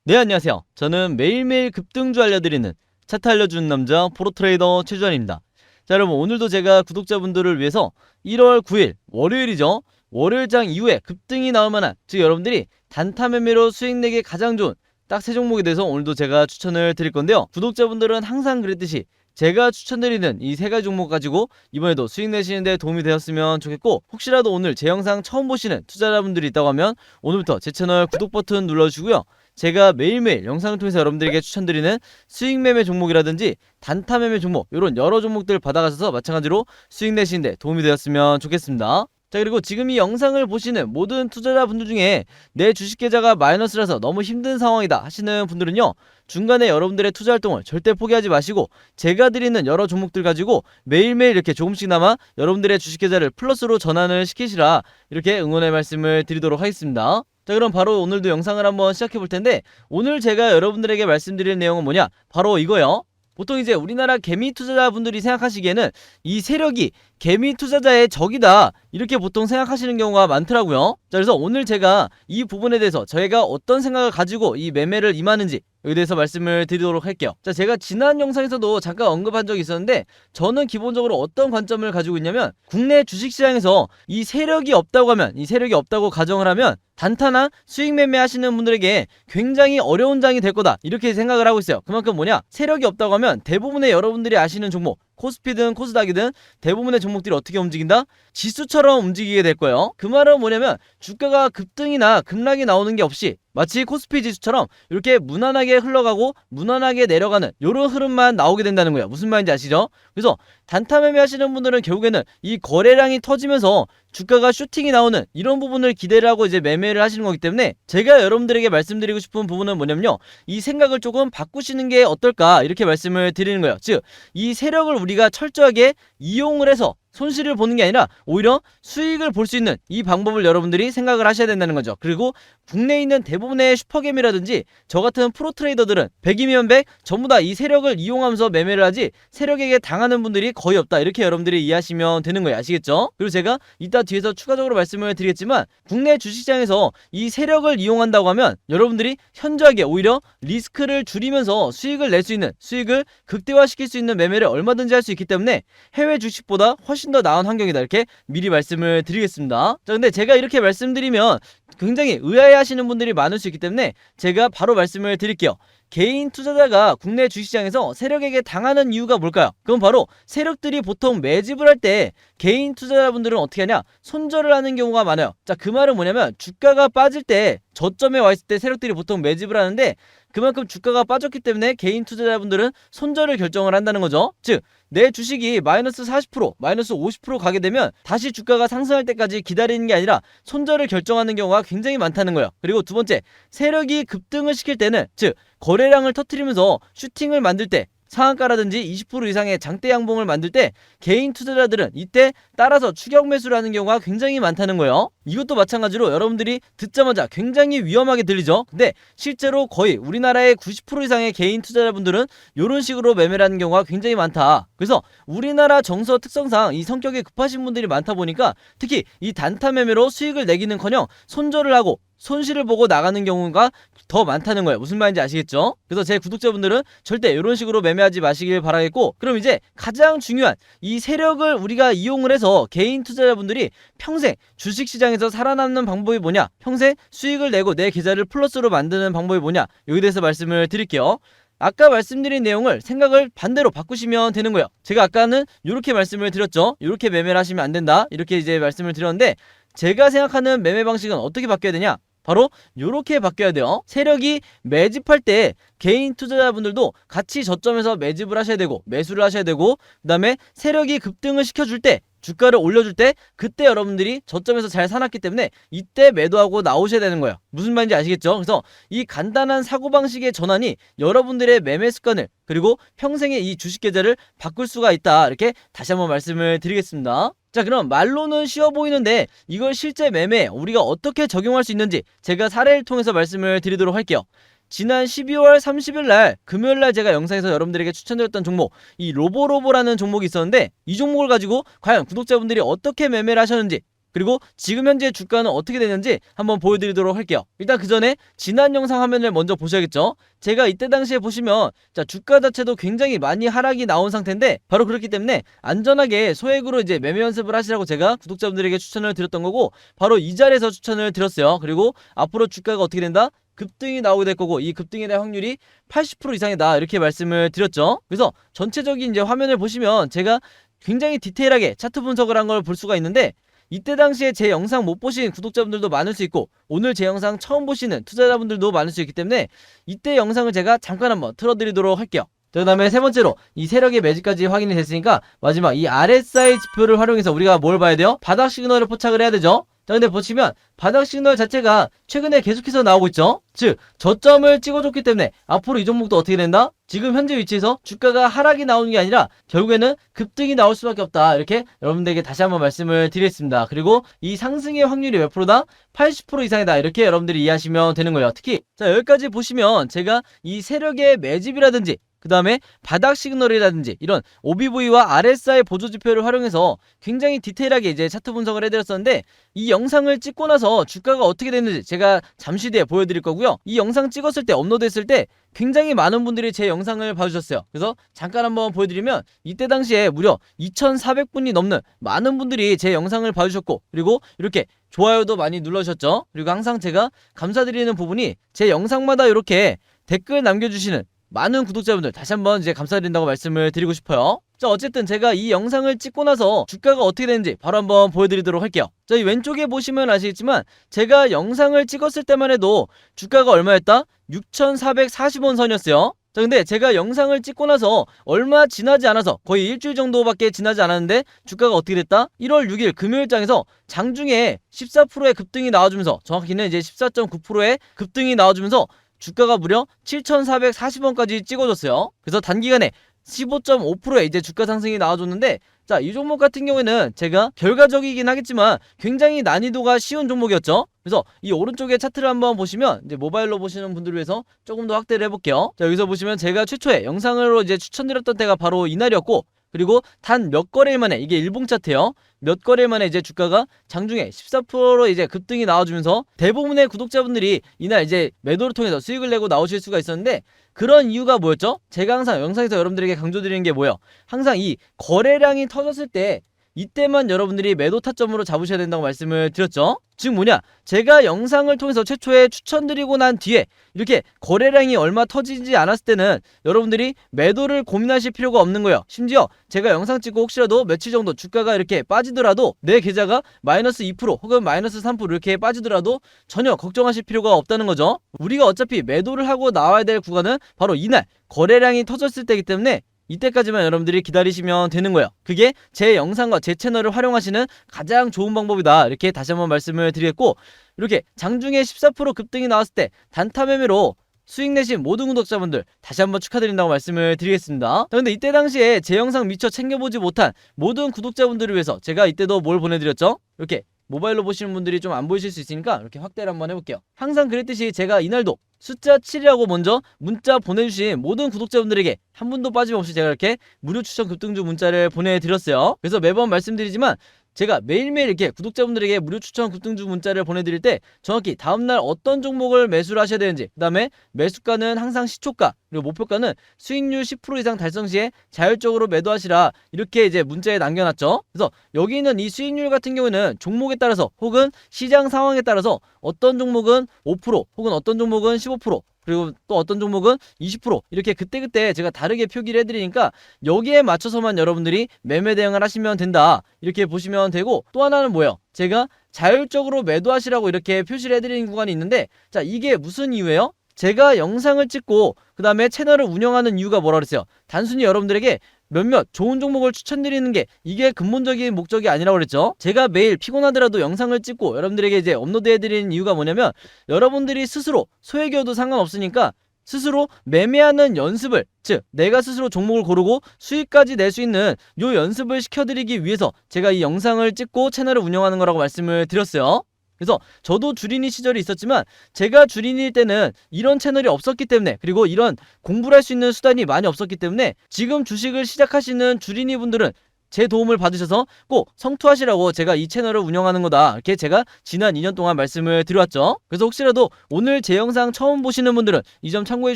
네, 안녕하세요. 저는 매일매일 급등주 알려드리는 차트 알려주는 남자 프로트레이더 최주환입니다. 자, 여러분, 오늘도 제가 구독자분들을 위해서 1월 9일 월요일이죠. 월요일장 이후에 급등이 나올 만한, 즉 여러분들이 단타 매매로 수익 내기 가장 좋은 딱 세 종목에 대해서 오늘도 제가 추천을 드릴 건데요. 구독자분들은 항상 그랬듯이 제가 추천드리는 이 세 가지 종목 가지고 이번에도 수익 내시는데 도움이 되었으면 좋겠고, 혹시라도 오늘 제 영상 처음 보시는 투자자분들이 있다고 하면 오늘부터 제 채널 구독 버튼 눌러주시고요. 제가 매일매일 영상을 통해서 여러분들에게 추천드리는 수익 매매 종목이라든지 단타 매매 종목, 이런 여러 종목들 받아가셔서 마찬가지로 수익 내시는데 도움이 되었으면 좋겠습니다. 자, 그리고 지금 이 영상을 보시는 모든 투자자분들 중에 내 주식 계좌가 마이너스라서 너무 힘든 상황이다 하시는 분들은요, 중간에 여러분들의 투자 활동을 절대 포기하지 마시고 제가 드리는 여러 종목들 가지고 매일매일 이렇게 조금씩나마 여러분들의 주식 계좌를 플러스로 전환을 시키시라, 이렇게 응원의 말씀을 드리도록 하겠습니다. 자, 그럼 바로 오늘도 영상을 한번 시작해 볼 텐데, 오늘 제가 여러분들에게 말씀드릴 내용은 뭐냐, 바로 이거예요. 보통 이제 우리나라 개미 투자자분들이 생각하시기에는 이 세력이 개미 투자자의 적이다, 이렇게 보통 생각하시는 경우가 많더라고요. 자, 그래서 오늘 제가 이 부분에 대해서 저희가 어떤 생각을 가지고 이 매매를 임하는지 여기에 대해서 말씀을 드리도록 할게요. 자, 제가 지난 영상에서도 잠깐 언급한 적이 있었는데, 저는 기본적으로 어떤 관점을 가지고 있냐면, 국내 주식시장에서 이 세력이 없다고 하면, 이 세력이 없다고 가정을 하면 단타나 수익 매매 하시는 분들에게 굉장히 어려운 장이 될 거다, 이렇게 생각을 하고 있어요. 그만큼 뭐냐, 세력이 없다고 하면 대부분의 여러분들이 아시는 종목, 코스피든 코스닥이든 대부분의 종목들이 어떻게 움직인다? 지수처럼 움직이게 될 거예요. 그 말은 뭐냐면 주가가 급등이나 급락이 나오는 게 없이 마치 코스피 지수처럼 이렇게 무난하게 흘러가고 무난하게 내려가는 이런 흐름만 나오게 된다는 거예요. 무슨 말인지 아시죠? 그래서 단타 매매 하시는 분들은 결국에는 이 거래량이 터지면서 주가가 슈팅이 나오는 이런 부분을 기대를 하고 이제 매매를 하시는 거기 때문에, 제가 여러분들에게 말씀드리고 싶은 부분은 뭐냐면요, 이 생각을 조금 바꾸시는 게 어떨까, 이렇게 말씀을 드리는 거예요. 즉, 이 세력을 우리가 철저하게 이용을 해서 손실을 보는 게 아니라 오히려 수익을 볼 수 있는 이 방법을 여러분들이 생각을 하셔야 된다는 거죠. 그리고 국내에 있는 대부분의 슈퍼개미라든지 저 같은 프로트레이더들은 100이면 100 전부 다 이 세력을 이용하면서 매매를 하지 세력에게 당하는 분들이 거의 없다, 이렇게 여러분들이 이해하시면 되는 거예요. 아시겠죠? 그리고 제가 이따 뒤에서 추가적으로 말씀을 드리겠지만, 국내 주식시장에서 이 세력을 이용한다고 하면 여러분들이 현저하게 오히려 리스크를 줄이면서 수익을 낼 수 있는, 수익을 극대화시킬 수 있는 매매를 얼마든지 할 수 있기 때문에 해외 주식보다 훨씬 더 나은 환경이다, 이렇게 미리 말씀을 드리겠습니다. 자, 근데 제가 이렇게 말씀드리면 굉장히 의아해하시는 분들이 많을 수 있기 때문에 제가 바로 말씀을 드릴게요. 개인 투자자가 국내 주식시장에서 세력에게 당하는 이유가 뭘까요? 그건 바로 세력들이 보통 매집을 할 때 개인 투자자분들은 어떻게 하냐, 손절을 하는 경우가 많아요. 자, 그 말은 뭐냐면 주가가 빠질 때, 저점에 와 있을 때 세력들이 보통 매집을 하는데, 그만큼 주가가 빠졌기 때문에 개인 투자자분들은 손절을 결정을 한다는 거죠. 즉, 내 주식이 마이너스 40%, 마이너스 50% 가게 되면 다시 주가가 상승할 때까지 기다리는 게 아니라 손절을 결정하는 경우가 굉장히 많다는 거예요. 그리고 두 번째, 세력이 급등을 시킬 때는, 즉 거래량을 터뜨리면서 슈팅을 만들 때, 상한가라든지 20% 이상의 장대 양봉을 만들 때 개인 투자자들은 이때 따라서 추격 매수를 하는 경우가 굉장히 많다는 거예요. 이것도 마찬가지로 여러분들이 듣자마자 굉장히 위험하게 들리죠. 근데 실제로 거의 우리나라의 90% 이상의 개인 투자자분들은 이런 식으로 매매를 하는 경우가 굉장히 많다. 그래서 우리나라 정서 특성상 이 성격이 급하신 분들이 많다 보니까 특히 이 단타 매매로 수익을 내기는커녕 손절을 하고 손실을 보고 나가는 경우가 더 많다는 거예요. 무슨 말인지 아시겠죠? 그래서 제 구독자분들은 절대 이런 식으로 매매하지 마시길 바라겠고, 그럼 이제 가장 중요한 이 세력을 우리가 이용을 해서 개인 투자자분들이 평생 주식시장에서 살아남는 방법이 뭐냐, 평생 수익을 내고 내 계좌를 플러스로 만드는 방법이 뭐냐, 여기에 대해서 말씀을 드릴게요. 아까 말씀드린 내용을 생각을 반대로 바꾸시면 되는 거예요. 제가 아까는 이렇게 말씀을 드렸죠. 이렇게 매매를 하시면 안 된다, 이렇게 이제 말씀을 드렸는데, 제가 생각하는 매매 방식은 어떻게 바뀌어야 되냐, 바로 이렇게 바뀌어야 돼요. 세력이 매집할 때 개인 투자자분들도 같이 저점에서 매집을 하셔야 되고 매수를 하셔야 되고, 그 다음에 세력이 급등을 시켜줄 때, 주가를 올려줄 때, 그때 여러분들이 저점에서 잘 사놨기 때문에 이때 매도하고 나오셔야 되는 거예요. 무슨 말인지 아시겠죠? 그래서 이 간단한 사고방식의 전환이 여러분들의 매매 습관을, 그리고 평생의 이 주식 계좌를 바꿀 수가 있다, 이렇게 다시 한번 말씀을 드리겠습니다. 자, 그럼 말로는 쉬워 보이는데 이걸 실제 매매에 우리가 어떻게 적용할 수 있는지 제가 사례를 통해서 말씀을 드리도록 할게요. 지난 12월 30일 날 금요일 날 제가 영상에서 여러분들에게 추천드렸던 종목, 이 로보로보라는 종목이 있었는데, 이 종목을 가지고 과연 구독자분들이 어떻게 매매를 하셨는지, 그리고 지금 현재 주가는 어떻게 되는지 한번 보여드리도록 할게요. 일단 그 전에 지난 영상 화면을 먼저 보셔야겠죠. 제가 이때 당시에 보시면 자, 주가 자체도 굉장히 많이 하락이 나온 상태인데, 바로 그렇기 때문에 안전하게 소액으로 이제 매매 연습을 하시라고 제가 구독자분들에게 추천을 드렸던 거고, 바로 이 자리에서 추천을 드렸어요. 그리고 앞으로 주가가 어떻게 된다? 급등이 나오게 될 거고, 이 급등에 대한 확률이 80% 이상이다, 이렇게 말씀을 드렸죠. 그래서 전체적인 이제 화면을 보시면 제가 굉장히 디테일하게 차트 분석을 한 걸 볼 수가 있는데, 이때 당시에 제 영상 못 보신 구독자분들도 많을 수 있고, 오늘 제 영상 처음 보시는 투자자분들도 많을 수 있기 때문에 이때 영상을 제가 잠깐 한번 틀어드리도록 할게요. 그 다음에 세 번째로 이 세력의 매집까지 확인이 됐으니까 마지막 이 RSI 지표를 활용해서 우리가 뭘 봐야 돼요? 바닥 시그널을 포착을 해야 되죠. 자, 근데 보시면 바닥 시그널 자체가 최근에 계속해서 나오고 있죠. 즉 저점을 찍어줬기 때문에 앞으로 이 종목도 어떻게 된다? 지금 현재 위치에서 주가가 하락이 나오는 게 아니라 결국에는 급등이 나올 수밖에 없다, 이렇게 여러분들에게 다시 한번 말씀을 드리겠습니다. 그리고 이 상승의 확률이 몇 프로다? 80% 이상이다, 이렇게 여러분들이 이해하시면 되는 거예요. 특히 자, 여기까지 보시면 제가 이 세력의 매집이라든지 그 다음에 바닥 시그널이라든지 이런 OBV와 RSI 보조지표를 활용해서 굉장히 디테일하게 이제 차트 분석을 해드렸었는데, 이 영상을 찍고 나서 주가가 어떻게 됐는지 제가 잠시 뒤에 보여드릴 거고요. 이 영상 찍었을 때, 업로드했을 때 굉장히 많은 분들이 제 영상을 봐주셨어요. 그래서 잠깐 한번 보여드리면, 이때 당시에 무려 2,400분이 넘는 많은 분들이 제 영상을 봐주셨고, 그리고 이렇게 좋아요도 많이 눌러주셨죠. 그리고 항상 제가 감사드리는 부분이 제 영상마다 이렇게 댓글 남겨주시는 많은 구독자분들, 다시 한번 이제 감사드린다고 말씀을 드리고 싶어요. 자, 어쨌든 제가 이 영상을 찍고 나서 주가가 어떻게 되는지 바로 한번 보여드리도록 할게요. 자, 이 왼쪽에 보시면 아시겠지만 제가 영상을 찍었을 때만 해도 주가가 얼마였다? 6,440원 선이었어요. 자, 근데 제가 영상을 찍고 나서 얼마 지나지 않아서, 거의 일주일 정도밖에 지나지 않았는데 주가가 어떻게 됐다? 1월 6일 금요일장에서 장중에 14%의 급등이 나와주면서, 정확히는 이제 14.9%의 급등이 나와주면서 주가가 무려 7,440원까지 찍어줬어요. 그래서 단기간에 15.5%의 이제 주가 상승이 나와줬는데, 자, 이 종목 같은 경우에는 제가 결과적이긴 하겠지만 굉장히 난이도가 쉬운 종목이었죠. 그래서 이 오른쪽에 차트를 한번 보시면, 이제 모바일로 보시는 분들을 위해서 조금 더 확대를 해볼게요. 자, 여기서 보시면 제가 최초에 영상으로 이제 추천드렸던 때가 바로 이날이었고, 그리고 단 몇 거래일 만에, 이게 일봉 차트예요. 몇 거래일 만에 이제 주가가 장중에 14% 이제 급등이 나와주면서 대부분의 구독자분들이 이날 이제 매도를 통해서 수익을 내고 나오실 수가 있었는데, 그런 이유가 뭐였죠? 제가 항상 영상에서 여러분들에게 강조드리는 게 뭐예요? 항상 이 거래량이 터졌을 때 이때만 여러분들이 매도 타점으로 잡으셔야 된다고 말씀을 드렸죠. 즉 뭐냐, 제가 영상을 통해서 최초에 추천드리고 난 뒤에 이렇게 거래량이 얼마 터지지 않았을 때는 여러분들이 매도를 고민하실 필요가 없는 거예요. 심지어 제가 영상 찍고 혹시라도 며칠 정도 주가가 이렇게 빠지더라도, 내 계좌가 마이너스 2% 혹은 마이너스 3% 이렇게 빠지더라도 전혀 걱정하실 필요가 없다는 거죠. 우리가 어차피 매도를 하고 나와야 될 구간은 바로 이날 거래량이 터졌을 때이기 때문에 이때까지만 여러분들이 기다리시면 되는 거예요. 그게 제 영상과 제 채널을 활용하시는 가장 좋은 방법이다, 이렇게 다시 한번 말씀을 드리겠고, 이렇게 장중에 14% 급등이 나왔을 때 단타 매매로 수익 내신 모든 구독자분들 다시 한번 축하드린다고 말씀을 드리겠습니다. 자, 근데 이때 당시에 제 영상 미처 챙겨보지 못한 모든 구독자분들을 위해서 제가 이때도 뭘 보내드렸죠? 이렇게 모바일로 보시는 분들이 좀 안 보이실 수 있으니까 이렇게 확대를 한번 해볼게요. 항상 그랬듯이 제가 이날도 숫자 7이라고 먼저 문자 보내주신 모든 구독자분들에게 한 분도 빠짐없이 제가 이렇게 무료 추천 급등주 문자를 보내드렸어요. 그래서 매번 말씀드리지만 제가 매일매일 이렇게 구독자분들에게 무료 추천 급등주 문자를 보내드릴 때 정확히 다음날 어떤 종목을 매수를 하셔야 되는지, 그 다음에 매수가는 항상 시초가, 그리고 목표가는 수익률 10% 이상 달성 시에 자율적으로 매도하시라, 이렇게 이제 문자에 남겨놨죠. 그래서 여기 있는 이 수익률 같은 경우는 종목에 따라서 혹은 시장 상황에 따라서 어떤 종목은 5% 혹은 어떤 종목은 15%, 그리고 또 어떤 종목은 20% 이렇게 그때그때 제가 다르게 표기를 해드리니까 여기에 맞춰서만 여러분들이 매매 대응을 하시면 된다, 이렇게 보시면 되고, 또 하나는 뭐예요? 제가 자율적으로 매도하시라고 이렇게 표시를 해드리는 구간이 있는데, 자, 이게 무슨 이유예요? 제가 영상을 찍고 그 다음에 채널을 운영하는 이유가 뭐라 그랬어요? 단순히 여러분들에게 몇몇 좋은 종목을 추천드리는 게 이게 근본적인 목적이 아니라고 그랬죠. 제가 매일 피곤하더라도 영상을 찍고 여러분들에게 이제 업로드해드리는 이유가 뭐냐면, 여러분들이 스스로 소액이어도 상관없으니까 스스로 매매하는 연습을, 즉 내가 스스로 종목을 고르고 수익까지 낼 수 있는 요 연습을 시켜드리기 위해서 제가 이 영상을 찍고 채널을 운영하는 거라고 말씀을 드렸어요. 그래서 저도 주린이 시절이 있었지만 제가 주린이일 때는 이런 채널이 없었기 때문에, 그리고 이런 공부를 할 수 있는 수단이 많이 없었기 때문에 지금 주식을 시작하시는 주린이 분들은 제 도움을 받으셔서 꼭 성투하시라고 제가 이 채널을 운영하는 거다, 이렇게 제가 지난 2년 동안 말씀을 드려왔죠. 그래서 혹시라도 오늘 제 영상 처음 보시는 분들은 이 점 참고해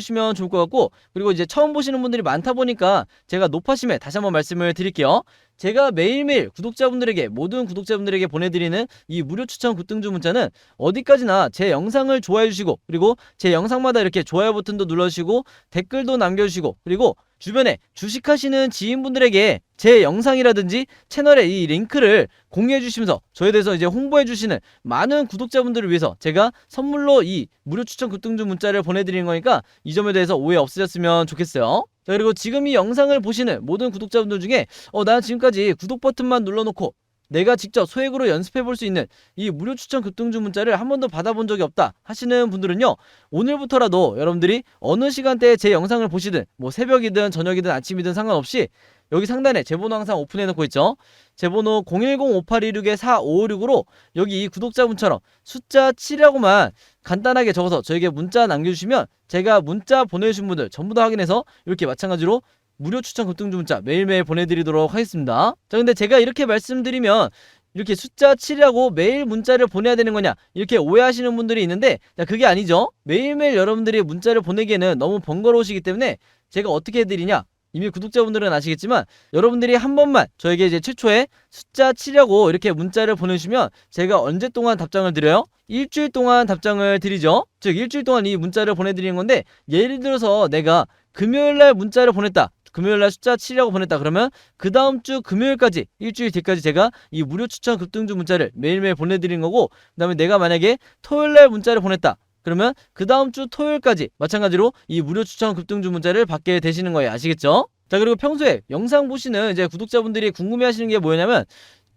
주시면 좋을 것 같고, 그리고 이제 처음 보시는 분들이 많다 보니까 제가 높아심에 다시 한번 말씀을 드릴게요. 제가 매일매일 구독자분들에게, 모든 구독자분들에게 보내드리는 이 무료 추천 급등주 문자는 어디까지나 제 영상을 좋아해주시고, 그리고 제 영상마다 이렇게 좋아요 버튼도 눌러주시고 댓글도 남겨주시고, 그리고 주변에 주식하시는 지인분들에게 제 영상이라든지 채널의 이 링크를 공유해 주시면서 저에 대해서 이제 홍보해 주시는 많은 구독자분들을 위해서 제가 선물로 이 무료 추천 급등주 문자를 보내드리는 거니까 이 점에 대해서 오해 없으셨으면 좋겠어요. 자, 그리고 지금 이 영상을 보시는 모든 구독자분들 중에 나는 지금까지 구독 버튼만 눌러놓고 내가 직접 소액으로 연습해 볼 수 있는 이 무료 추천 급등주 문자를 한 번도 받아본 적이 없다 하시는 분들은요, 오늘부터라도 여러분들이 어느 시간대에 제 영상을 보시든, 뭐 새벽이든 저녁이든 아침이든 상관없이 여기 상단에 제 번호 항상 오픈해 놓고 있죠. 제 번호 010-5826-4556으로 여기 이 구독자분처럼 숫자 7이라고만 간단하게 적어서 저에게 문자 남겨주시면 제가 문자 보내주신 분들 전부 다 확인해서 이렇게 마찬가지로 무료 추천 급등주 문자 매일매일 보내드리도록 하겠습니다. 자, 근데 제가 이렇게 말씀드리면 이렇게 숫자 7이라고 매일 문자를 보내야 되는 거냐, 이렇게 오해하시는 분들이 있는데, 자, 그게 아니죠. 매일매일 여러분들이 문자를 보내기에는 너무 번거로우시기 때문에 제가 어떻게 해드리냐, 이미 구독자분들은 아시겠지만 여러분들이 한 번만 저에게 이제 최초에 숫자 7이라고 이렇게 문자를 보내주시면 제가 언제 동안 답장을 드려요? 일주일 동안 답장을 드리죠. 즉 일주일 동안 이 문자를 보내드리는 건데, 예를 들어서 내가 금요일날 문자를 보냈다, 금요일날 숫자 7이라고 보냈다 그러면 그 다음 주 금요일까지, 일주일 뒤까지 제가 이 무료 추천 급등주 문자를 매일매일 보내드리는 거고, 그 다음에 내가 만약에 토요일날 문자를 보냈다 그러면 그 다음 주 토요일까지 마찬가지로 이 무료 추천 급등주 문자를 받게 되시는 거예요. 아시겠죠? 자, 그리고 평소에 영상 보시는 이제 구독자분들이 궁금해 하시는 게 뭐냐면,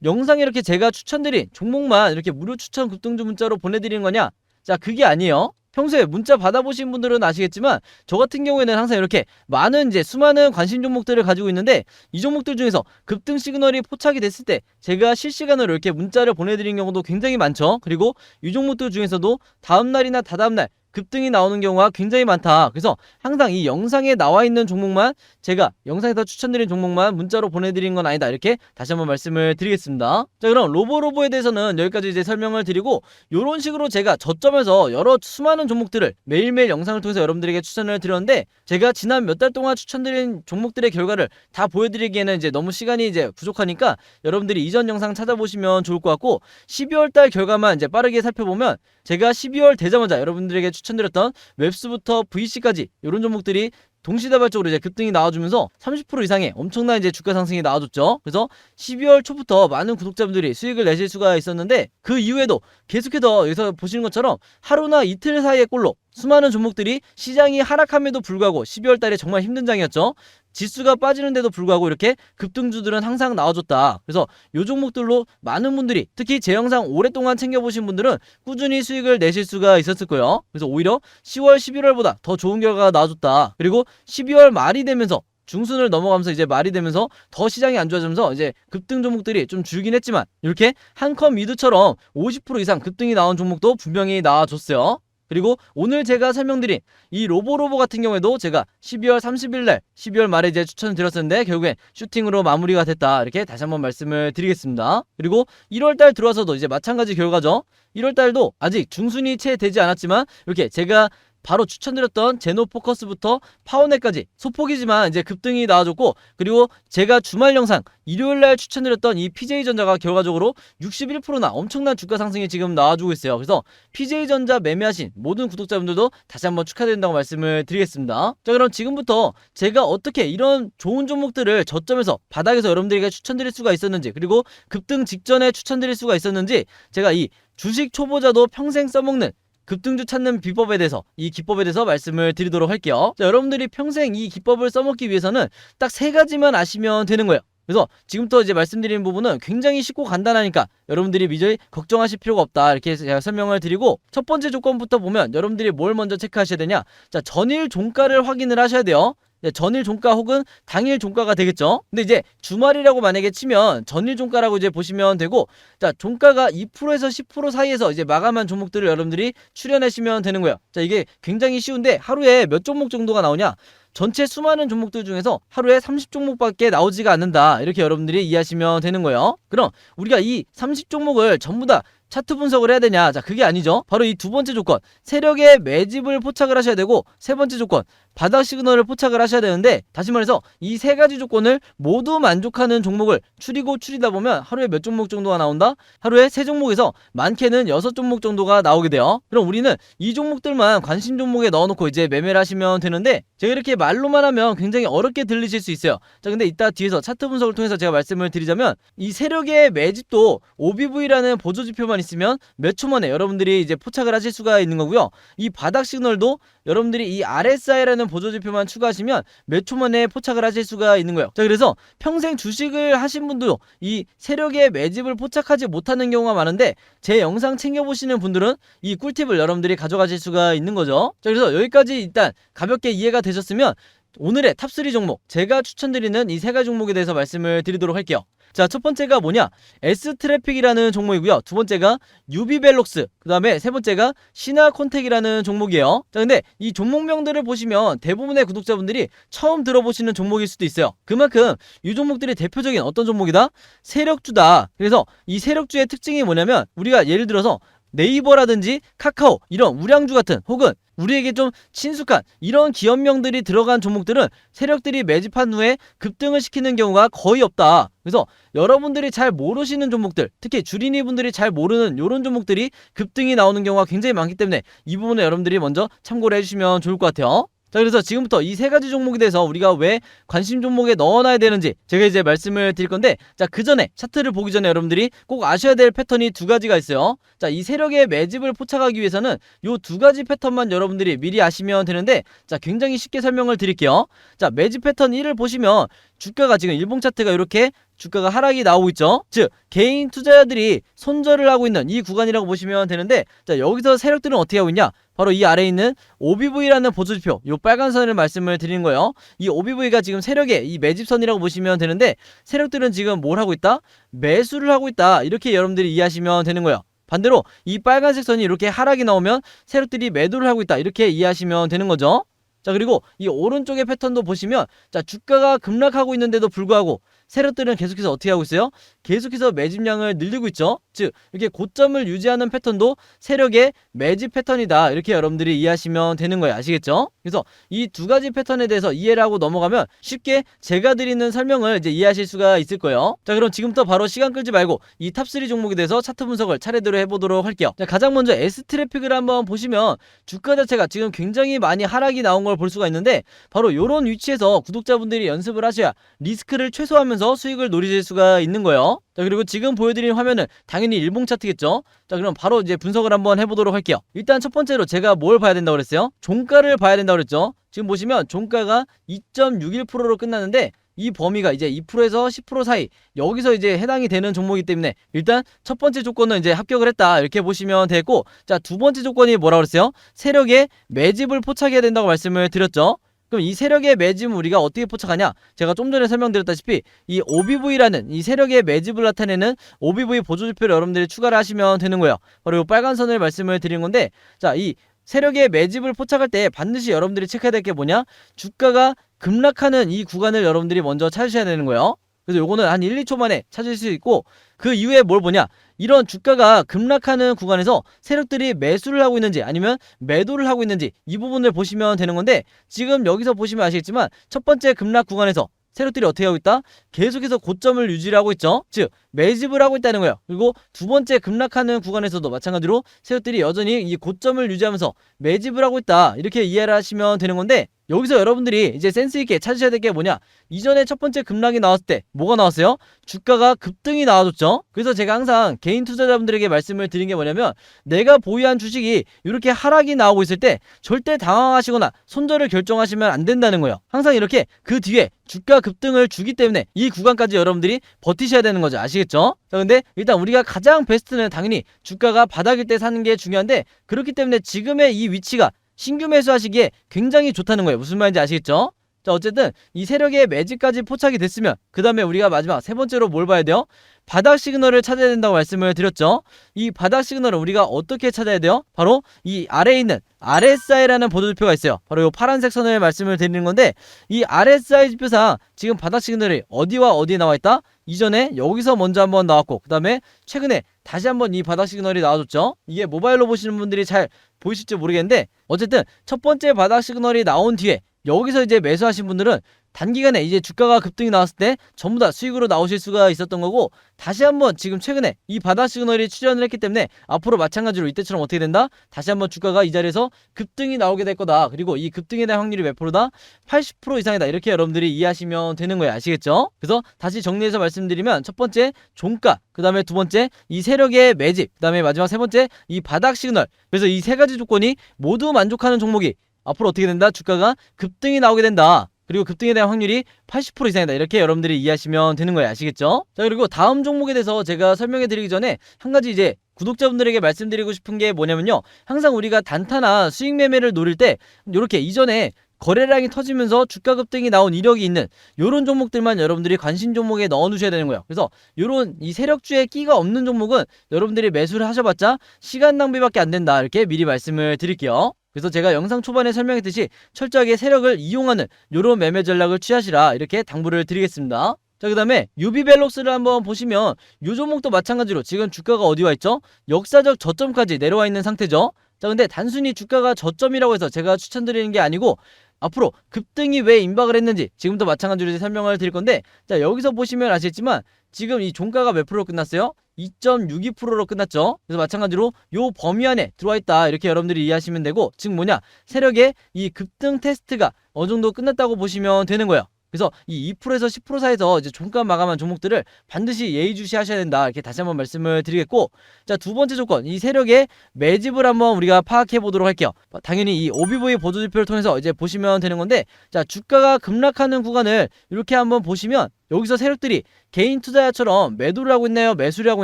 영상에 이렇게 제가 추천드린 종목만 이렇게 무료 추천 급등주 문자로 보내드리는 거냐? 자, 그게 아니에요. 평소에 문자 받아보신 분들은 아시겠지만 저 같은 경우에는 항상 이렇게 많은 이제 수많은 관심 종목들을 가지고 있는데, 이 종목들 중에서 급등 시그널이 포착이 됐을 때 제가 실시간으로 이렇게 문자를 보내드리는 경우도 굉장히 많죠. 그리고 이 종목들 중에서도 다음날이나 다다음날 급등이 나오는 경우가 굉장히 많다. 그래서 항상 이 영상에 나와 있는 종목만, 제가 영상에서 추천드린 종목만 문자로 보내드린 건 아니다, 이렇게 다시 한번 말씀을 드리겠습니다. 자, 그럼 로보로보에 대해서는 여기까지 이제 설명을 드리고, 이런 식으로 제가 저점에서 여러 수많은 종목들을 매일매일 영상을 통해서 여러분들에게 추천을 드렸는데, 제가 지난 몇 달 동안 추천드린 종목들의 결과를 다 보여드리기에는 이제 너무 시간이 이제 부족하니까 여러분들이 이전 영상 찾아보시면 좋을 것 같고, 12월달 결과만 이제 빠르게 살펴보면 제가 12월 되자마자 여러분들에게 추천드렸던 웹스부터 VC까지 이런 종목들이 동시다발적으로 이제 급등이 나와주면서 30% 이상의 엄청난 이제 주가 상승이 나와줬죠. 그래서 12월 초부터 많은 구독자분들이 수익을 내실 수가 있었는데, 그 이후에도 계속해서 여기서 보시는 것처럼 하루나 이틀 사이의 꼴로 수많은 종목들이 시장이 하락함에도 불구하고 12월 달에 정말 힘든 장이었죠. 지수가 빠지는데도 불구하고 이렇게 급등주들은 항상 나와줬다. 그래서 이 종목들로 많은 분들이, 특히 제 영상 오랫동안 챙겨보신 분들은 꾸준히 수익을 내실 수가 있었을 거예요. 그래서 오히려 10월, 11월보다 더 좋은 결과가 나와줬다. 그리고 12월 말이 되면서 중순을 넘어가면서 이제 말이 되면서 더 시장이 안 좋아지면서 이제 급등 종목들이 좀 줄긴 했지만 이렇게 한컴 미드처럼 50% 이상 급등이 나온 종목도 분명히 나와줬어요. 그리고 오늘 제가 설명드린 이 로보로보 같은 경우에도 제가 12월 30일날 12월 말에 이제 추천을 드렸었는데 결국엔 슈팅으로 마무리가 됐다, 이렇게 다시 한번 말씀을 드리겠습니다. 그리고 1월달 들어와서도 이제 마찬가지 결과죠. 1월달도 아직 중순이 채 되지 않았지만 이렇게 제가 바로 추천드렸던 제노포커스부터 파워넷까지 소폭이지만 이제 급등이 나와줬고, 그리고 제가 주말 영상 일요일날 추천드렸던 이 PJ전자가 결과적으로 61%나 엄청난 주가 상승이 지금 나와주고 있어요. 그래서 PJ전자 매매하신 모든 구독자분들도 다시 한번 축하드린다고 말씀을 드리겠습니다. 자, 그럼 지금부터 제가 어떻게 이런 좋은 종목들을 저점에서 바닥에서 여러분들에게 추천드릴 수가 있었는지, 그리고 급등 직전에 추천드릴 수가 있었는지, 제가 이 주식 초보자도 평생 써먹는 급등주 찾는 비법에 대해서, 이 기법에 대해서 말씀을 드리도록 할게요. 자, 여러분들이 평생 이 기법을 써먹기 위해서는 딱 3가지만 아시면 되는 거예요. 그래서 지금부터 이제 말씀드리는 부분은 굉장히 쉽고 간단하니까 여러분들이 미저히 걱정하실 필요가 없다, 이렇게 제가 설명을 드리고, 첫 번째 조건부터 보면 여러분들이 뭘 먼저 체크하셔야 되냐, 자, 전일 종가를 확인을 하셔야 돼요. 전일 종가 혹은 당일 종가가 되겠죠. 근데 이제 주말이라고 만약에 치면 전일 종가라고 이제 보시면 되고, 자, 종가가 2%에서 10% 사이에서 이제 마감한 종목들을 여러분들이 추려내시면 되는 거예요. 자, 이게 굉장히 쉬운데 하루에 몇 종목 정도가 나오냐, 전체 수많은 종목들 중에서 하루에 30종목밖에 나오지가 않는다. 이렇게 여러분들이 이해하시면 되는 거예요. 그럼 우리가 이 30종목을 전부 다 차트 분석을 해야 되냐? 자, 그게 아니죠. 바로 이 두 번째 조건, 세력의 매집을 포착을 하셔야 되고, 세 번째 조건, 바닥 시그널을 포착을 하셔야 되는데, 다시 말해서 이 세 가지 조건을 모두 만족하는 종목을 추리다 보면 하루에 몇 종목 정도가 나온다? 하루에 3종목에서 많게는 6종목 정도가 나오게 돼요. 그럼 우리는 이 종목들만 관심 종목에 넣어놓고 이제 매매를 하시면 되는데, 제가 이렇게 말로만 하면 굉장히 어렵게 들리실 수 있어요. 자, 근데 이따 뒤에서 차트 분석을 통해서 제가 말씀을 드리자면, 이 세력의 매집도 OBV라는 보조지표만 있으면 몇 초 만에 여러분들이 이제 포착을 하실 수가 있는 거고요. 이 바닥 시그널도 여러분들이 이 RSI라는 보조지표만 추가하시면 몇 초 만에 포착을 하실 수가 있는 거예요. 자, 그래서 평생 주식을 하신 분도 이 세력의 매집을 포착하지 못하는 경우가 많은데, 제 영상 챙겨보시는 분들은 이 꿀팁을 여러분들이 가져가실 수가 있는 거죠. 자, 그래서 여기까지 일단 가볍게 이해가 되셨으면 오늘의 탑3 종목, 제가 추천드리는 이 세 가지 종목에 대해서 말씀을 드리도록 할게요. 자, 첫 번째가 뭐냐? S트래픽이라는 종목이고요. 두 번째가 UB벨록스, 그 다음에 세 번째가 신화콘텍이라는 종목이에요. 자, 근데 이 종목명들을 보시면 대부분의 구독자분들이 처음 들어보시는 종목일 수도 있어요. 그만큼 이 종목들이 대표적인 어떤 종목이다? 세력주다. 그래서 이 세력주의 특징이 뭐냐면, 우리가 예를 들어서 네이버라든지 카카오, 이런 우량주 같은, 혹은 우리에게 좀 친숙한 이런 기업명들이 들어간 종목들은 세력들이 매집한 후에 급등을 시키는 경우가 거의 없다. 그래서 여러분들이 잘 모르시는 종목들, 특히 주린이 분들이 잘 모르는 이런 종목들이 급등이 나오는 경우가 굉장히 많기 때문에 이 부분에 여러분들이 먼저 참고를 해주시면 좋을 것 같아요. 자, 그래서 지금부터 이 세 가지 종목에 대해서 우리가 왜 관심 종목에 넣어놔야 되는지 제가 이제 말씀을 드릴 건데, 자, 그 전에 차트를 보기 전에 여러분들이 꼭 아셔야 될 패턴이 두 가지가 있어요. 자, 이 세력의 매집을 포착하기 위해서는 요 두 가지 패턴만 여러분들이 미리 아시면 되는데, 자, 굉장히 쉽게 설명을 드릴게요. 자, 매집 패턴 1을 보시면 주가가 지금 일봉 차트가 이렇게 주가가 하락이 나오고 있죠. 즉, 개인 투자자들이 손절을 하고 있는 이 구간이라고 보시면 되는데, 자, 여기서 세력들은 어떻게 하고 있냐? 바로 이 아래에 있는 OBV라는 보조지표, 요 빨간 선을 말씀을 드리는 거예요. 이 OBV가 지금 세력의 이 매집선이라고 보시면 되는데, 세력들은 지금 뭘 하고 있다? 매수를 하고 있다. 이렇게 여러분들이 이해하시면 되는 거예요. 반대로 이 빨간색 선이 이렇게 하락이 나오면 세력들이 매도를 하고 있다. 이렇게 이해하시면 되는 거죠. 자, 그리고 이 오른쪽의 패턴도 보시면, 자, 주가가 급락하고 있는데도 불구하고 세력들은 계속해서 어떻게 하고 있어요? 계속해서 매집량을 늘리고 있죠. 즉, 이렇게 고점을 유지하는 패턴도 세력의 매집 패턴이다. 이렇게 여러분들이 이해하시면 되는 거예요. 아시겠죠? 그래서 이 두 가지 패턴에 대해서 이해를 하고 넘어가면 쉽게 제가 드리는 설명을 이제 이해하실 수가 있을 거예요. 자, 그럼 지금부터 바로 시간 끌지 말고 이 탑3 종목에 대해서 차트 분석을 차례대로 해보도록 할게요. 자, 가장 먼저 S트래픽을 한번 보시면 주가 자체가 지금 굉장히 많이 하락이 나온 걸 볼 수가 있는데, 바로 이런 위치에서 구독자분들이 연습을 하셔야 리스크를 최소화하면서 수익을 노리실 수가 있는 거예요. 자, 그리고 지금 보여드린 화면은 당연히 일봉 차트겠죠. 자, 그럼 바로 이제 분석을 한번 해보도록 할게요. 일단 첫 번째로 제가 뭘 봐야 된다고 그랬어요? 종가를 봐야 된다고 그랬죠. 지금 보시면 종가가 2.61%로 끝났는데, 이 범위가 이제 2%에서 10% 사이, 여기서 이제 해당이 되는 종목이기 때문에 일단 첫 번째 조건은 이제 합격을 했다. 이렇게 보시면 되고, 자, 두 번째 조건이 뭐라고 그랬어요? 세력의 매집을 포착해야 된다고 말씀을 드렸죠. 그럼 이 세력의 매집은 우리가 어떻게 포착하냐? 제가 좀 전에 설명드렸다시피 이 OBV라는 이 세력의 매집을 나타내는 OBV 보조지표를 여러분들이 추가를 하시면 되는 거예요. 바로 이 빨간 선을 말씀을 드린 건데, 자, 이 세력의 매집을 포착할 때 반드시 여러분들이 체크해야 될 게 뭐냐? 주가가 급락하는 이 구간을 여러분들이 먼저 찾으셔야 되는 거예요. 그래서 요거는 한 1, 2초 만에 찾을 수 있고, 그 이후에 뭘 보냐? 이런 주가가 급락하는 구간에서 세력들이 매수를 하고 있는지 아니면 매도를 하고 있는지 이 부분을 보시면 되는 건데, 지금 여기서 보시면 아시겠지만 첫 번째 급락 구간에서 세력들이 어떻게 하고 있다? 계속해서 고점을 유지를 하고 있죠. 즉, 매집을 하고 있다는 거예요. 그리고 두 번째 급락하는 구간에서도 마찬가지로 세력들이 여전히 이 고점을 유지하면서 매집을 하고 있다. 이렇게 이해를 하시면 되는 건데, 여기서 여러분들이 이제 센스있게 찾으셔야 될 게 뭐냐? 이전에 첫 번째 급락이 나왔을 때 뭐가 나왔어요? 주가가 급등이 나와줬죠. 그래서 제가 항상 개인 투자자분들에게 말씀을 드린 게 뭐냐면, 내가 보유한 주식이 이렇게 하락이 나오고 있을 때 절대 당황하시거나 손절을 결정하시면 안 된다는 거예요. 항상 이렇게 그 뒤에 주가 급등을 주기 때문에 이 구간까지 여러분들이 버티셔야 되는 거죠. 아시겠죠? 자, 근데 일단 우리가 가장 베스트는 당연히 주가가 바닥일 때 사는 게 중요한데, 그렇기 때문에 지금의 이 위치가 신규 매수하시기에 굉장히 좋다는 거예요. 무슨 말인지 아시겠죠? 자, 어쨌든 이 세력의 매집까지 포착이 됐으면 그 다음에 우리가 마지막 세 번째로 뭘 봐야 돼요? 바닥 시그널을 찾아야 된다고 말씀을 드렸죠. 이 바닥 시그널을 우리가 어떻게 찾아야 돼요? 바로 이 아래에 있는 RSI라는 보조지표가 있어요. 바로 이 파란색 선을 말씀을 드리는 건데, 이 RSI 지표상 지금 바닥 시그널이 어디와 어디에 나와 있다? 이전에 여기서 먼저 한번 나왔고, 그 다음에 최근에 다시 한번 이 바닥 시그널이 나와줬죠. 이게 모바일로 보시는 분들이 잘 보이실지 모르겠는데, 어쨌든 첫 번째 바닥 시그널이 나온 뒤에 여기서 이제 매수하신 분들은 단기간에 이제 주가가 급등이 나왔을 때 전부 다 수익으로 나오실 수가 있었던 거고, 다시 한번 지금 최근에 이 바닥 시그널이 출현을 했기 때문에 앞으로 마찬가지로 이때처럼 어떻게 된다? 다시 한번 주가가 이 자리에서 급등이 나오게 될 거다. 그리고 이 급등에 대한 확률이 몇 프로다? 80% 이상이다. 이렇게 여러분들이 이해하시면 되는 거예요. 아시겠죠? 그래서 다시 정리해서 말씀드리면, 첫 번째 종가, 그 다음에 두 번째 이 세력의 매집, 그 다음에 마지막 세 번째 이 바닥 시그널. 그래서 이 세 가지 조건이 모두 만족하는 종목이 앞으로 어떻게 된다? 주가가 급등이 나오게 된다. 그리고 급등에 대한 확률이 80% 이상이다. 이렇게 여러분들이 이해하시면 되는 거예요. 아시겠죠? 자, 그리고 다음 종목에 대해서 제가 설명해 드리기 전에 한 가지 이제 구독자분들에게 말씀드리고 싶은 게 뭐냐면요, 항상 우리가 단타나 수익 매매를 노릴 때 이렇게 이전에 거래량이 터지면서 주가 급등이 나온 이력이 있는 요런 종목들만 여러분들이 관심 종목에 넣어 놓으셔야 되는 거예요. 그래서 요런 이 세력주에 끼가 없는 종목은 여러분들이 매수를 하셔봤자 시간 낭비밖에 안 된다. 이렇게 미리 말씀을 드릴게요. 그래서 제가 영상 초반에 설명했듯이 철저하게 세력을 이용하는 요런 매매 전략을 취하시라, 이렇게 당부를 드리겠습니다. 자, 그 다음에 유비벨록스를 한번 보시면 요 종목도 마찬가지로 지금 주가가 어디 와 있죠? 역사적 저점까지 내려와 있는 상태죠. 자, 근데 단순히 주가가 저점이라고 해서 제가 추천드리는 게 아니고, 앞으로 급등이 왜 임박을 했는지 지금도 마찬가지로 설명을 드릴 건데, 자, 여기서 보시면 아시겠지만 지금 이 종가가 몇 프로로 끝났어요? 2.62%로 끝났죠. 그래서 마찬가지로 요 범위 안에 들어와 있다. 이렇게 여러분들이 이해하시면 되고, 즉 뭐냐? 세력의 이 급등 테스트가 어느 정도 끝났다고 보시면 되는 거예요. 그래서 이 2%에서 10% 사이에서 이제 종가 마감한 종목들을 반드시 예의주시하셔야 된다. 이렇게 다시 한번 말씀을 드리겠고, 자, 두 번째 조건, 이 세력의 매집을 한번 우리가 파악해 보도록 할게요. 당연히 이 OBV 보조지표를 통해서 이제 보시면 되는 건데, 자, 주가가 급락하는 구간을 이렇게 한번 보시면 여기서 세력들이 개인 투자자처럼 매도를 하고 있나요? 매수를 하고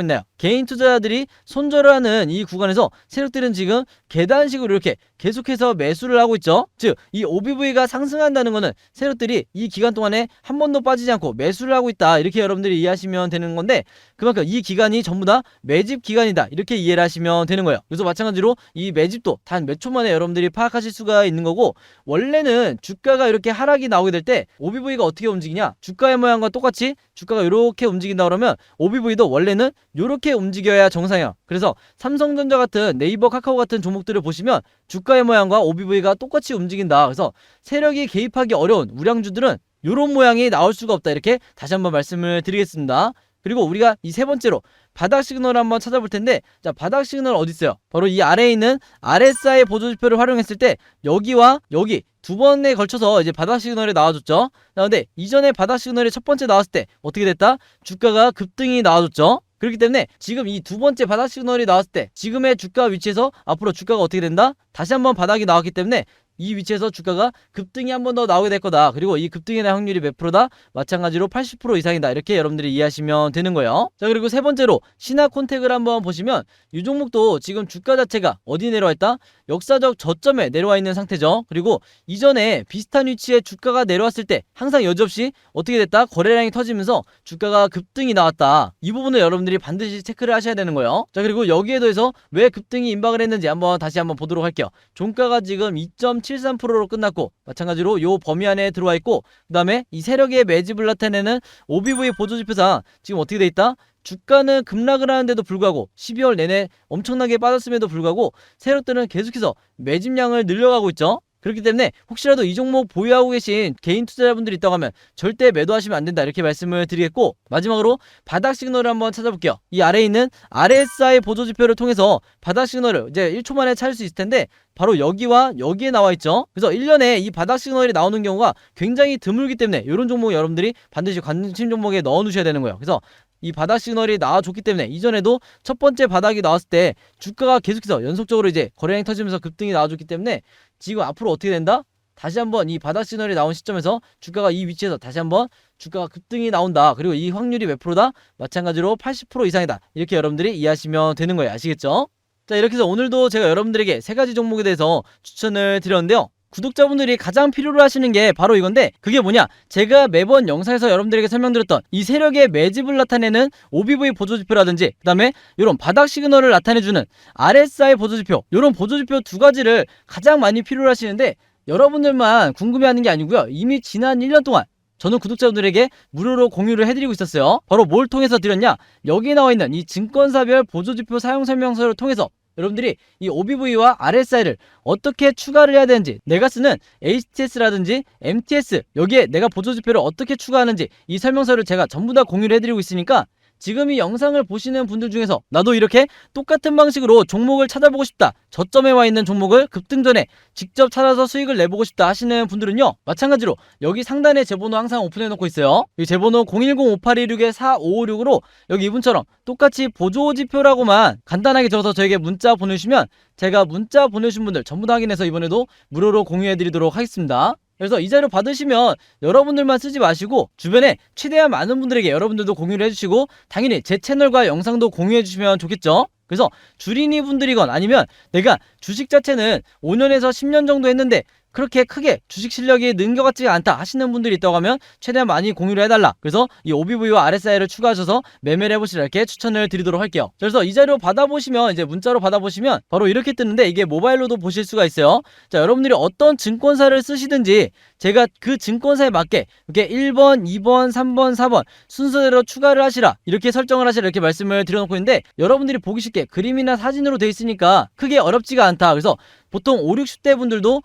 있나요? 개인 투자자들이 손절을 하는 이 구간에서 세력들은 지금 계단식으로 이렇게 계속해서 매수를 하고 있죠. 즉, 이 OBV가 상승한다는 거는 세력들이 이 기간 동안에 한 번도 빠지지 않고 매수를 하고 있다. 이렇게 여러분들이 이해하시면 되는 건데, 그만큼 이 기간이 전부 다 매집 기간이다. 이렇게 이해를 하시면 되는 거예요. 그래서 마찬가지로 이 매집도 단 몇 초 만에 여러분들이 파악하실 수가 있는 거고, 원래는 주가가 이렇게 하락이 나오게 될 때 OBV가 어떻게 움직이냐? 주가의 모양과 똑같이 주가가 이렇게 움직인다 그러면 OBV도 원래는 이렇게 움직여야 정상이야. 그래서 삼성전자 같은, 네이버, 카카오 같은 종목들을 보시면 주가의 모양과 OBV가 똑같이 움직인다. 그래서 세력이 개입하기 어려운 우량주들은 이런 모양이 나올 수가 없다. 이렇게 다시 한번 말씀을 드리겠습니다. 그리고 우리가 이 세 번째로 바닥 시그널을 한번 찾아볼 텐데, 자, 바닥 시그널 어디 있어요? 바로 이 아래에 있는 RSI 보조지표를 활용했을 때 여기와 여기 두 번에 걸쳐서 이제 바닥 시그널이 나와줬죠. 자, 근데 이전에 바닥 시그널이 첫 번째 나왔을 때 어떻게 됐다? 주가가 급등이 나와줬죠. 그렇기 때문에 지금 이 두 번째 바닥 시그널이 나왔을 때 지금의 주가 위치에서 앞으로 주가가 어떻게 된다? 다시 한번 바닥이 나왔기 때문에 이 위치에서 주가가 급등이 한 번 더 나오게 될 거다. 그리고 이 급등에 대한 확률이 몇 프로다? 마찬가지로 80% 이상이다. 이렇게 여러분들이 이해하시면 되는 거예요. 자, 그리고 세 번째로 신화콘텍을 한번 보시면 이 종목도 지금 주가 자체가 어디 내려와 있다? 역사적 저점에 내려와 있는 상태죠. 그리고 이전에 비슷한 위치에 주가가 내려왔을 때 항상 여지없이 어떻게 됐다? 거래량이 터지면서 주가가 급등이 나왔다. 이 부분을 여러분들이 반드시 체크를 하셔야 되는 거예요. 자, 그리고 여기에 더해서 왜 급등이 임박을 했는지 다시 한번 보도록 할게요. 종가가 지금 2.73%로 끝났고, 마찬가지로 요 범위 안에 들어와 있고, 그 다음에 이 세력의 매집을 나타내는 OBV 보조지표상 지금 어떻게 돼 있다? 주가는 급락을 하는데도 불구하고 12월 내내 엄청나게 빠졌음에도 불구하고 세력들은 계속해서 매집량을 늘려가고 있죠. 그렇기 때문에 혹시라도 이 종목 보유하고 계신 개인 투자자분들이 있다고 하면 절대 매도하시면 안 된다. 이렇게 말씀을 드리겠고, 마지막으로 바닥 시그널을 한번 찾아볼게요. 이 아래에 있는 RSI 보조지표를 통해서 바닥 시그널을 이제 1초 만에 찾을 수 있을 텐데, 바로 여기와 여기에 나와 있죠. 그래서 1년에 이 바닥 시그널이 나오는 경우가 굉장히 드물기 때문에 이런 종목 여러분들이 반드시 관심 종목에 넣어 놓으셔야 되는 거예요. 그래서 이 바닥 시그널이 나와줬기 때문에 이전에도 첫 번째 바닥이 나왔을 때 주가가 계속해서 연속적으로 이제 거래량이 터지면서 급등이 나와줬기 때문에 지금 앞으로 어떻게 된다? 다시 한번 이 바닥 시그널이 나온 시점에서 주가가 이 위치에서 다시 한번 주가가 급등이 나온다. 그리고 이 확률이 몇 프로다? 마찬가지로 80% 이상이다. 이렇게 여러분들이 이해하시면 되는 거예요. 아시겠죠? 자, 이렇게 해서 오늘도 제가 여러분들에게 세 가지 종목에 대해서 추천을 드렸는데요. 구독자분들이 가장 필요로 하시는 게 바로 이건데, 그게 뭐냐, 제가 매번 영상에서 여러분들에게 설명드렸던 이 세력의 매집을 나타내는 OBV 보조지표라든지, 그 다음에 이런 바닥 시그널을 나타내주는 RSI 보조지표, 이런 보조지표 두 가지를 가장 많이 필요로 하시는데, 여러분들만 궁금해하는 게 아니고요, 이미 지난 1년 동안 저는 구독자분들에게 무료로 공유를 해드리고 있었어요. 바로 뭘 통해서 드렸냐, 여기 나와있는 이 증권사별 보조지표 사용 설명서를 통해서 여러분들이 이 OBV와 RSI를 어떻게 추가를 해야 되는지, 내가 쓰는 HTS라든지 MTS, 여기에 내가 보조지표를 어떻게 추가하는지 이 설명서를 제가 전부 다 공유를 해드리고 있으니까, 지금 이 영상을 보시는 분들 중에서 나도 이렇게 똑같은 방식으로 종목을 찾아보고 싶다, 저점에 와 있는 종목을 급등 전에 직접 찾아서 수익을 내보고 싶다 하시는 분들은요, 마찬가지로 여기 상단에 제 번호 항상 오픈해 놓고 있어요. 이 제 번호 010-5826-4556으로 여기 이분처럼 똑같이 보조지표라고만 간단하게 적어서 저에게 문자 보내주시면 제가 문자 보내주신 분들 전부 다 확인해서 이번에도 무료로 공유해 드리도록 하겠습니다. 그래서 이 자료 받으시면 여러분들만 쓰지 마시고 주변에 최대한 많은 분들에게 여러분들도 공유를 해주시고, 당연히 제 채널과 영상도 공유해 주시면 좋겠죠. 그래서 주린이 분들이건 아니면 내가 주식 자체는 5년에서 10년 정도 했는데 그렇게 크게 주식 실력이 는 것 같지 않다 하시는 분들이 있다고 하면 최대한 많이 공유를 해달라, 그래서 이 OBV와 RSI를 추가하셔서 매매를 해보시라 이렇게 추천을 드리도록 할게요. 그래서 이 자료 받아보시면, 이제 문자로 받아보시면 바로 이렇게 뜨는데, 이게 모바일로도 보실 수가 있어요. 자, 여러분들이 어떤 증권사를 쓰시든지 제가 그 증권사에 맞게 이렇게 1번, 2번, 3번, 4번 순서대로 추가를 하시라, 이렇게 설정을 하시라 이렇게 말씀을 드려놓고 있는데, 여러분들이 보기 쉽게 그림이나 사진으로 돼 있으니까 크게 어렵지가 않다. 그래서 보통 5, 60대 분들도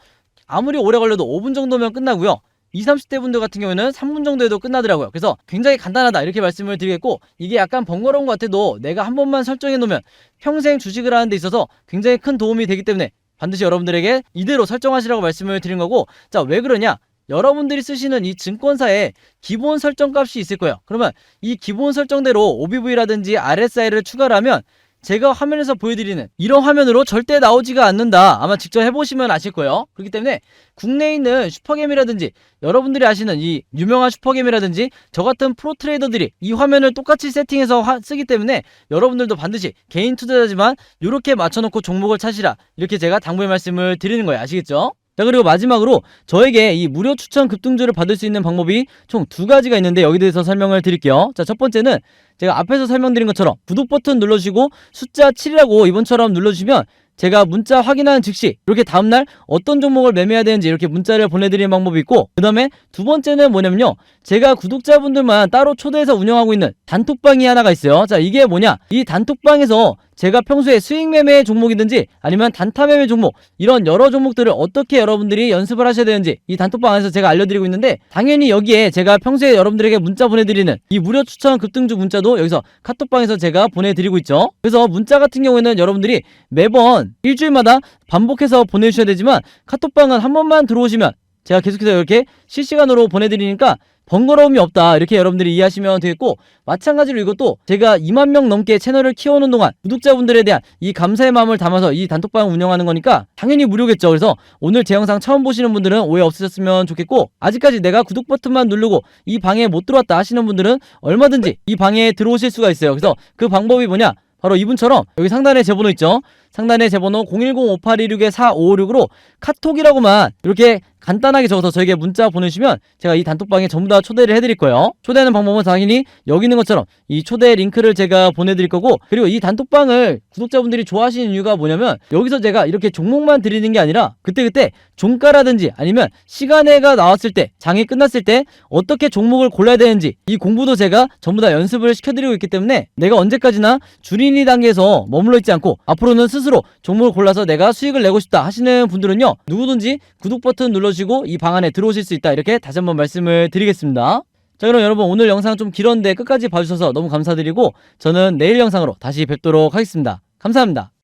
아무리 오래 걸려도 5분 정도면 끝나고요, 20, 30대 분들 같은 경우에는 3분 정도에도 끝나더라고요. 그래서 굉장히 간단하다 이렇게 말씀을 드리겠고, 이게 약간 번거로운 것 같아도 내가 한 번만 설정해 놓으면 평생 주식을 하는 데 있어서 굉장히 큰 도움이 되기 때문에 반드시 여러분들에게 이대로 설정하시라고 말씀을 드린 거고, 자, 왜 그러냐, 여러분들이 쓰시는 이 증권사에 기본 설정 값이 있을 거예요. 그러면 이 기본 설정대로 OBV라든지 RSI를 추가를 하면 제가 화면에서 보여드리는 이런 화면으로 절대 나오지가 않는다. 아마 직접 해보시면 아실 거예요. 그렇기 때문에 국내에 있는 슈퍼겜이라든지 여러분들이 아시는 이 유명한 슈퍼겜이라든지 저 같은 프로 트레이더들이 이 화면을 똑같이 세팅해서 쓰기 때문에 여러분들도 반드시 개인 투자자지만 이렇게 맞춰놓고 종목을 찾으라, 이렇게 제가 당부의 말씀을 드리는 거예요. 아시겠죠? 자, 그리고 마지막으로 저에게 이 무료 추천 급등주를 받을 수 있는 방법이 총 두 가지가 있는데 여기 대해서 설명을 드릴게요. 자, 첫 번째는 제가 앞에서 설명드린 것처럼 구독 버튼 눌러주시고 숫자 7이라고 이번처럼 눌러주시면 제가 문자 확인하는 즉시 이렇게 다음날 어떤 종목을 매매해야 되는지 이렇게 문자를 보내드리는 방법이 있고, 그 다음에 두 번째는 뭐냐면요, 제가 구독자분들만 따로 초대해서 운영하고 있는 단톡방이 하나가 있어요. 자, 이게 뭐냐, 이 단톡방에서 제가 평소에 수익 매매 종목이든지 아니면 단타 매매 종목, 이런 여러 종목들을 어떻게 여러분들이 연습을 하셔야 되는지 이 단톡방 안에서 제가 알려드리고 있는데, 당연히 여기에 제가 평소에 여러분들에게 문자 보내드리는 이 무료 추천 급등주 문자도 여기서 카톡방에서 제가 보내드리고 있죠. 그래서 문자 같은 경우에는 여러분들이 매번 일주일마다 반복해서 보내주셔야 되지만, 카톡방은 한 번만 들어오시면 제가 계속해서 이렇게 실시간으로 보내드리니까 번거로움이 없다, 이렇게 여러분들이 이해하시면 되겠고, 마찬가지로 이것도 제가 2만 명 넘게 채널을 키워오는 동안 구독자분들에 대한 이 감사의 마음을 담아서 이 단톡방을 운영하는 거니까 당연히 무료겠죠. 그래서 오늘 제 영상 처음 보시는 분들은 오해 없으셨으면 좋겠고, 아직까지 내가 구독 버튼만 누르고 이 방에 못 들어왔다 하시는 분들은 얼마든지 이 방에 들어오실 수가 있어요. 그래서 그 방법이 뭐냐, 바로 이분처럼 여기 상단에 제 번호 있죠. 상단에 제 번호 010-5826-4556으로 카톡이라고만 이렇게 간단하게 적어서 저에게 문자 보내주시면 제가 이 단톡방에 전부 다 초대를 해드릴 거예요. 초대하는 방법은 당연히 여기 있는 것처럼 이 초대 링크를 제가 보내드릴 거고, 그리고 이 단톡방을 구독자분들이 좋아하시는 이유가 뭐냐면, 여기서 제가 이렇게 종목만 드리는 게 아니라 그때그때 종가라든지 아니면 시간에가 나왔을 때, 장이 끝났을 때 어떻게 종목을 골라야 되는지 이 공부도 제가 전부 다 연습을 시켜드리고 있기 때문에 내가 언제까지나 주린이 단계에서 머물러 있지 않고 앞으로는 스스로 종목을 골라서 내가 수익을 내고 싶다 하시는 분들은요, 누구든지 구독 버튼 눌러주시고 이 방 안에 들어오실 수 있다, 이렇게 다시 한번 말씀을 드리겠습니다. 자, 그럼 여러분 오늘 영상 좀 길었는데 끝까지 봐주셔서 너무 감사드리고, 저는 내일 영상으로 다시 뵙도록 하겠습니다. 감사합니다.